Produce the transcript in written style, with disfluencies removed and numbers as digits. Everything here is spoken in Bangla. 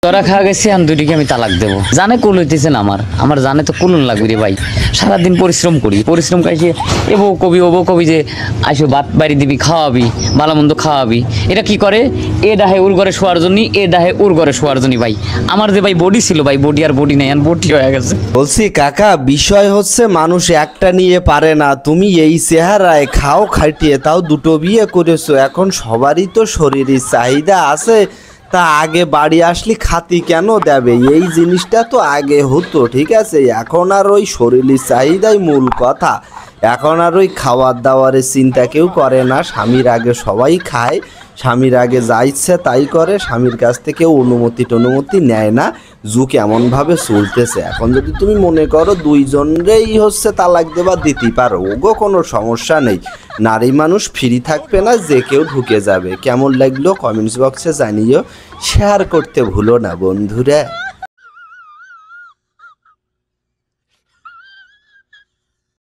তোরা খাওয়া গেছি আমি দুটিকে আমি তালাক দেবো। জানে কুল হইতেছে না আমার জানে তো কুলন লাগবে রে ভাই। সারাদিন পরিশ্রম করি, পরিশ্রম কাইছে এ বউ কবি ও বউ কবি যে আসো ভাত বাড়ি দিবি, খাওয়াবি, ভালো মন্দ খাওয়াবি। এটা কি করে, এ ডাহে উর ঘরে শোয়ার জন্য, এ ডাহে উর ঘরে শোয়ার জন্য। ভাই আমার যে ভাই বডি ছিল ভাই, বডি আর বডি নাই, বডি হয়ে গেছে। বলছি কাকা, বিষয় হচ্ছে মানুষ একটা নিয়ে পারে না। তুমি এই চেহারায় খাও খাটিয়ে তাও দুটো বিয়ে করেছো, এখন সবারই তো শরীরের চাহিদা আছে। তা আগে বাড়ি আসলে খাতি কেন দেবে? এই জিনিসটা তো আগে হতো, ঠিক আছে? এখন আর ওই শরীরের চাহিদাই মূল কথা। এখন আর ওই খাওয়ার দাওয়ারের চিন্তা কেউ করে না। স্বামীর আগে সবাই খায়, স্বামীর আগে যা ইচ্ছে তাই করে, স্বামীর কাছ থেকে অনুমতি নেয় না। যুগ এমনভাবে চলতেছে। এখন যদি তুমি মনে করো দুইজনেই হচ্ছে তালাক দেবা, দিতে পারো, ওগো কোনো সমস্যা নেই। নারী মানুষ ফ্রি থাকবে না, যে কেউ ঢুকে যাবে। কেমন লাগলো কমেন্টস বক্সে জানিও, শেয়ার করতে ভুলো না বন্ধুরা।